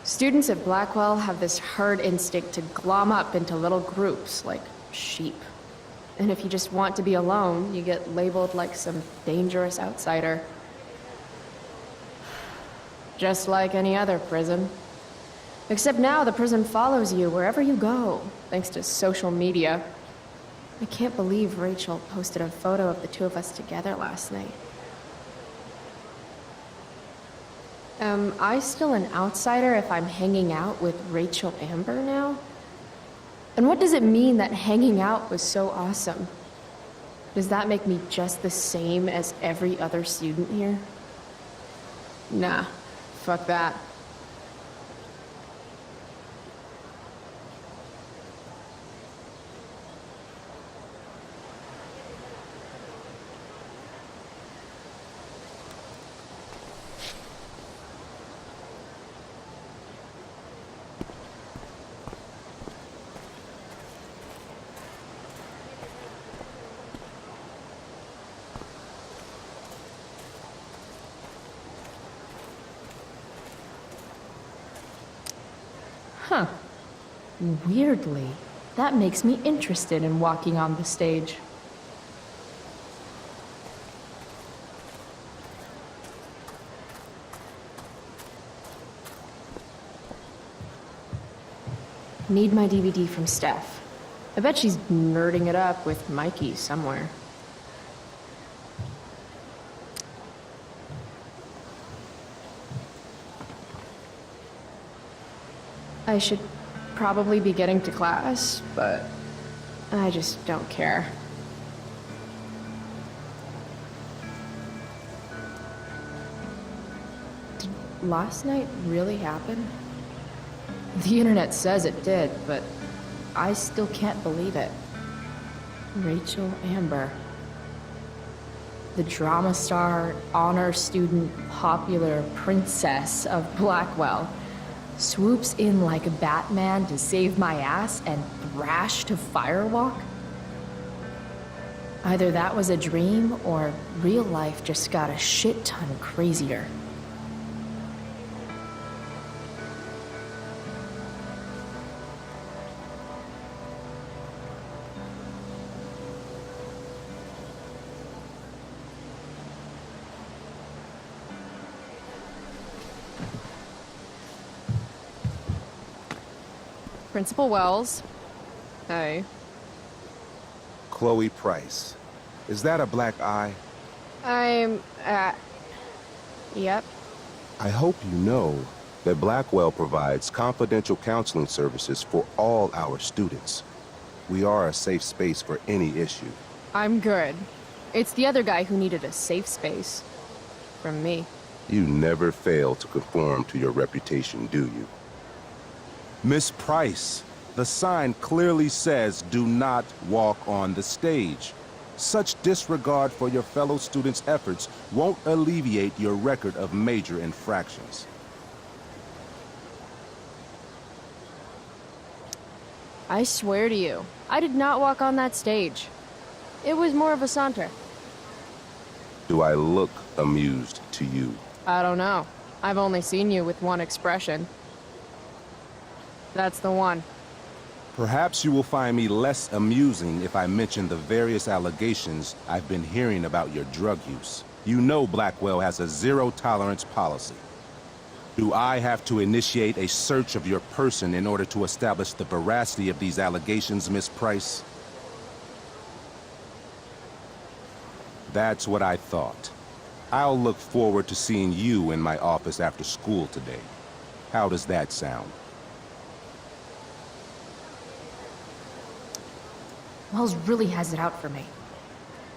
Students at Blackwell have this herd instinct to glom up into little groups, like sheep. And if you just want to be alone, you get labeled like some dangerous outsider. Just like any other prison. Except now the prison follows you wherever you go, thanks to social media. I can't believe Rachel posted a photo of the two of us together last night. Am I still an outsider if I'm hanging out with Rachel Amber now? And what does it mean that hanging out was so awesome? Does that make me just the same as every other student here? Nah, fuck that. Huh. Weirdly, that makes me interested in walking on the stage. Need my DVD from Steph. I bet she's nerding it up with Mikey somewhere. I should probably be getting to class, but I just don't care. Did last night really happen? The internet says it did, but I still can't believe it. Rachel Amber. The drama star, honor student, popular princess of Blackwell swoops in like Batman to save my ass and thrash to Firewalk? Either that was a dream, or real life just got a shit ton crazier. Principal Wells. Hey. Chloe Price. Is that a black eye? Yep. I hope you know that Blackwell provides confidential counseling services for all our students. We are a safe space for any issue. I'm good. It's the other guy who needed a safe space. From me. You never fail to conform to your reputation, do you? Miss Price, the sign clearly says do not walk on the stage. Such disregard for your fellow students' efforts won't alleviate your record of major infractions. I swear to you, I did not walk on that stage. It was more of a saunter. Do I look amused to you? I don't know. I've only seen you with one expression. That's the one. Perhaps you will find me less amusing if I mention the various allegations I've been hearing about your drug use. You know Blackwell has a zero-tolerance policy. Do I have to initiate a search of your person in order to establish the veracity of these allegations, Miss Price? That's what I thought. I'll look forward to seeing you in my office after school today. How does that sound? Wells really has it out for me.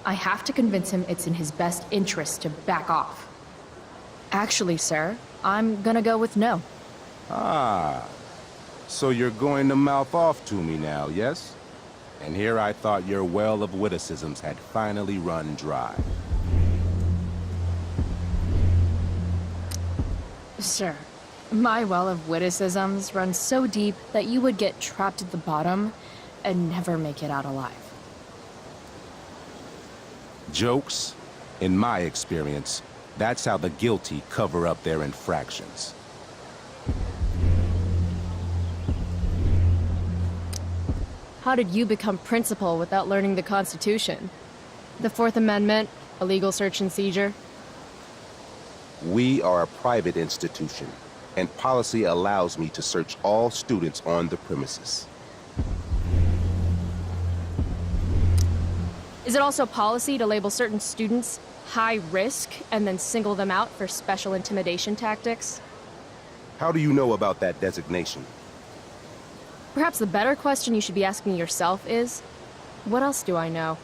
I have to convince him it's in his best interest to back off. Actually, sir, I'm gonna go with no. Ah, so you're going to mouth off to me now, yes? And here I thought your well of witticisms had finally run dry. Sir, my well of witticisms runs so deep that you would get trapped at the bottom and never make it out alive. Jokes? In my experience, that's how the guilty cover up their infractions. How did you become principal without learning the Constitution? The Fourth Amendment, illegal search and seizure? We are a private institution, and policy allows me to search all students on the premises. Is it also policy to label certain students high risk and then single them out for special intimidation tactics? How do you know about that designation? Perhaps the better question you should be asking yourself is, what else do I know?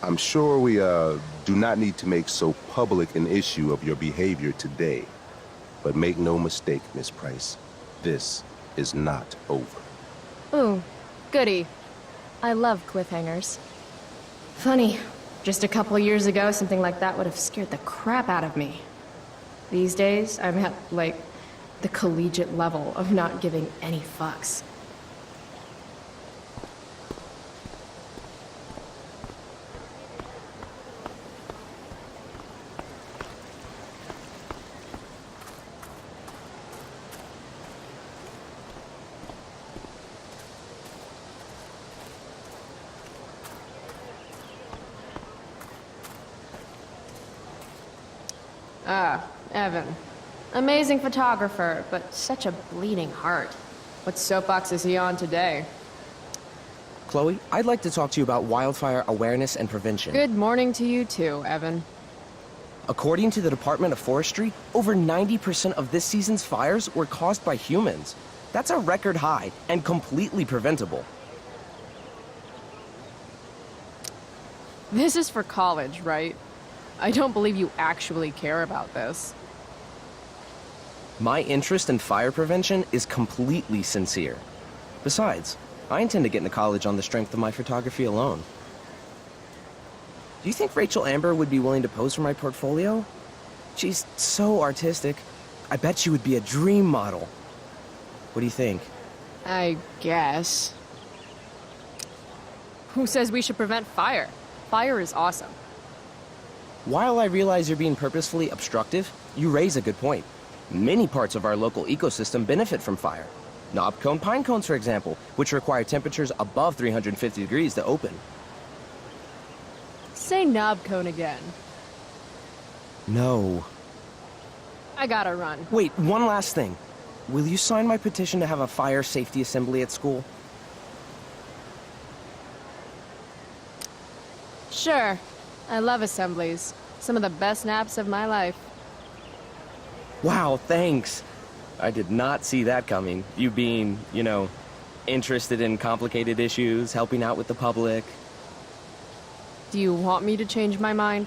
I'm sure we, do not need to make so public an issue of your behavior today. But make no mistake, Miss Price, this is not over. Ooh, goody. I love cliffhangers. Funny, just a couple years ago, something like that would have scared the crap out of me. These days, I'm at, like, the collegiate level of not giving any fucks. Ah, Evan. Amazing photographer, but such a bleeding heart. What soapbox is he on today? Chloe, I'd like to talk to you about wildfire awareness and prevention. Good morning to you too, Evan. According to the Department of Forestry, over 90% of this season's fires were caused by humans. That's a record high and completely preventable. This is for college, right? I don't believe you actually care about this. My interest in fire prevention is completely sincere. Besides, I intend to get into college on the strength of my photography alone. Do you think Rachel Amber would be willing to pose for my portfolio? She's so artistic. I bet she would be a dream model. What do you think? I guess. Who says we should prevent fire? Fire is awesome. While I realize you're being purposefully obstructive, you raise a good point. Many parts of our local ecosystem benefit from fire. Knob cone pine cones, for example, which require temperatures above 350 degrees to open. Say knob cone again. No. I gotta run. Wait, one last thing. Will you sign my petition to have a fire safety assembly at school? Sure. I love assemblies. Some of the best naps of my life. Wow, thanks. I did not see that coming. You being, interested in complicated issues, helping out with the public. Do you want me to change my mind?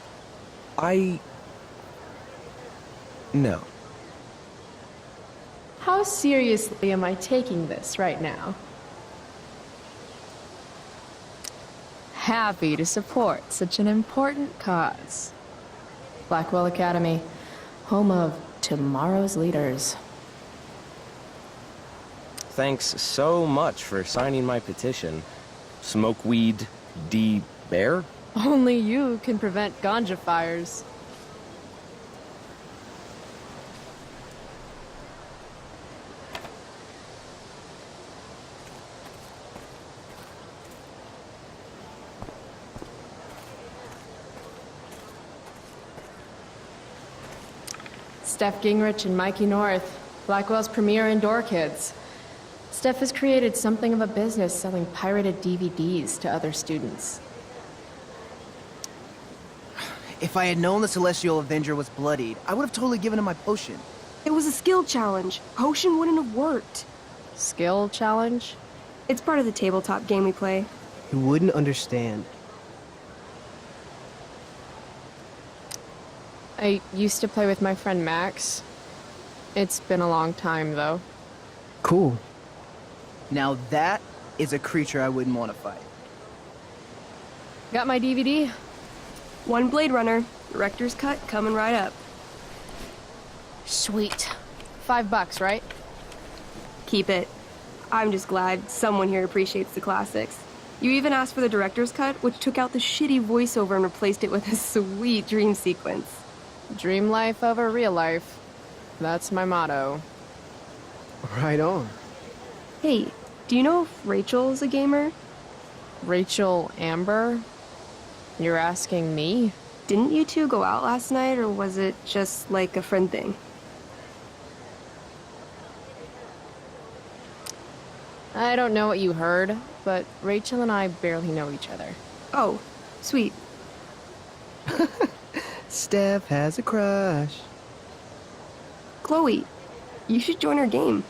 No. How seriously am I taking this right now? Happy to support such an important cause. Blackwell Academy, home of tomorrow's leaders. Thanks so much for signing my petition. Smokeweed D. Bear? Only you can prevent ganja fires. Steph Gingrich and Mikey North, Blackwell's premier indoor kids. Steph has created something of a business selling pirated DVDs to other students. If I had known the Celestial Avenger was bloodied, I would have totally given him my potion. It was a skill challenge. Potion wouldn't have worked. Skill challenge? It's part of the tabletop game we play. He wouldn't understand. I used to play with my friend Max. It's been a long time, though. Cool. Now that is a creature I wouldn't want to fight. Got my DVD? One Blade Runner, director's cut coming right up. Sweet. $5, right? Keep it. I'm just glad someone here appreciates the classics. You even asked for the director's cut, which took out the shitty voiceover and replaced it with a sweet dream sequence. Dream life over real life. That's my motto. Right on. Hey, Do you know if Rachel's a gamer? Rachel Amber? You're asking me? Didn't you two go out last night, or was it just like a friend thing? I don't know what you heard, but Rachel and I barely know each other. Oh, sweet. Steph has a crush. Chloe, you should join our game.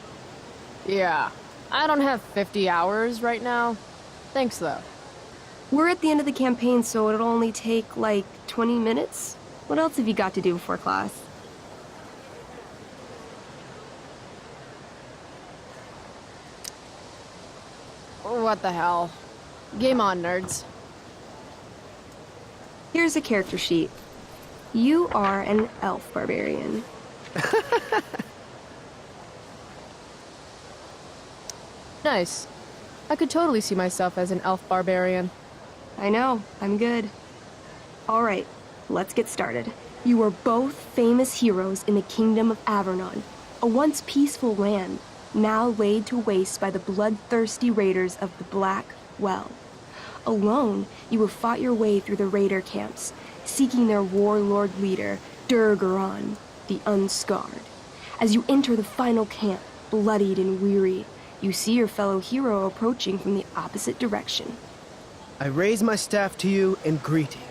Yeah, I don't have 50 hours right now. Thanks, though. We're at the end of the campaign, so it'll only take, like, 20 minutes? What else have you got to do before class? What the hell? Game on, nerds. Here's a character sheet. You are an elf barbarian. Nice. I could totally see myself as an elf barbarian. I know, I'm good. Alright, let's get started. You are both famous heroes in the Kingdom of Avernon, a once peaceful land, now laid to waste by the bloodthirsty raiders of the Black Well. Alone, you have fought your way through the raider camps, seeking their warlord leader, Durgaron, the Unscarred. As you enter the final camp, bloodied and weary, you see your fellow hero approaching from the opposite direction. I raise my staff to you in greeting.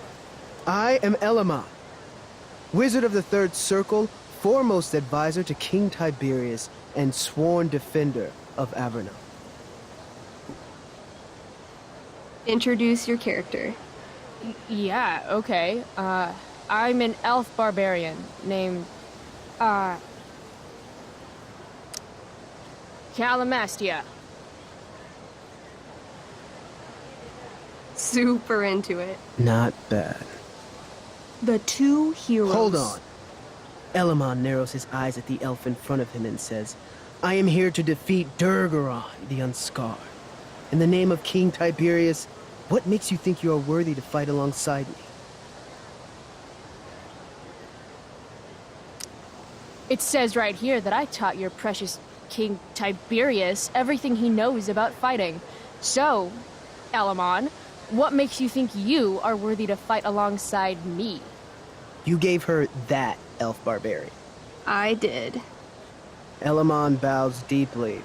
I am Elamon, Wizard of the Third Circle, foremost advisor to King Tiberius, and sworn defender of Avernon. Introduce your character. Yeah, okay. I'm an elf barbarian named, Calamastia. Super into it. Not bad. The two heroes. Hold on. Elamon narrows his eyes at the elf in front of him and says, I am here to defeat Durgaron, the Unscarred. In the name of King Tiberius, what makes you think you are worthy to fight alongside me? It says right here that I taught your precious King Tiberius everything he knows about fighting. So, Elamon, what makes you think you are worthy to fight alongside me? You gave her that, elf barbarian. I did. Elamon bows deeply.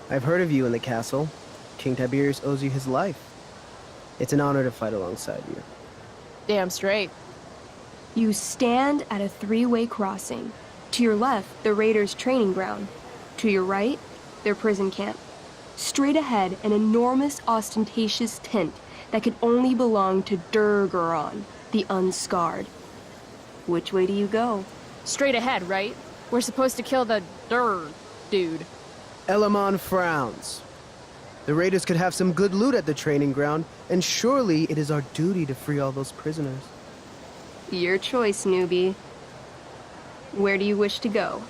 I've heard of you in the castle. King Tiberius owes you his life. It's an honor to fight alongside you. Damn straight. You stand at a three-way crossing. To your left, the raiders' training ground. To your right, their prison camp. Straight ahead, an enormous, ostentatious tent that could only belong to Durgaron, the Unscarred. Which way do you go? Straight ahead, right? We're supposed to kill the dude. Elamon frowns. The raiders could have some good loot at the training ground, and surely it is our duty to free all those prisoners. Your choice, newbie. Where do you wish to go?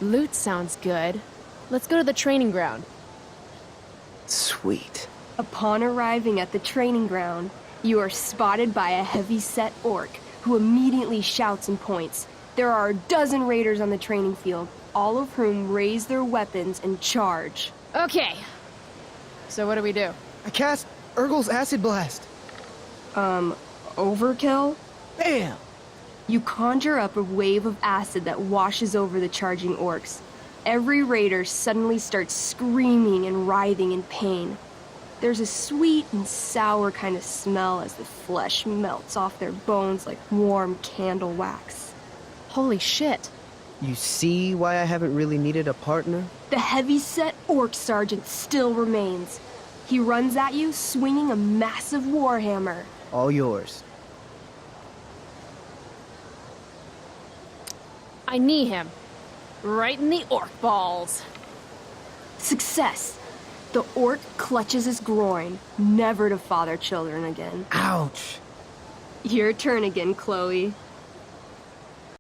Loot sounds good. Let's go to the training ground. Sweet. Upon arriving at the training ground, you are spotted by a heavy-set orc who immediately shouts and points. There are a dozen raiders on the training field, all of whom raise their weapons and charge. Okay. So what do we do? I cast Urgel's Acid Blast. Overkill? Bam! You conjure up a wave of acid that washes over the charging orcs. Every raider suddenly starts screaming and writhing in pain. There's a sweet and sour kind of smell as the flesh melts off their bones like warm candle wax. Holy shit. You see why I haven't really needed a partner? The heavy-set orc sergeant still remains. He runs at you, swinging a massive warhammer. All yours. I knee him. Right in the orc balls. Success! The orc clutches his groin, never to father children again. Ouch! Your turn again, Chloe.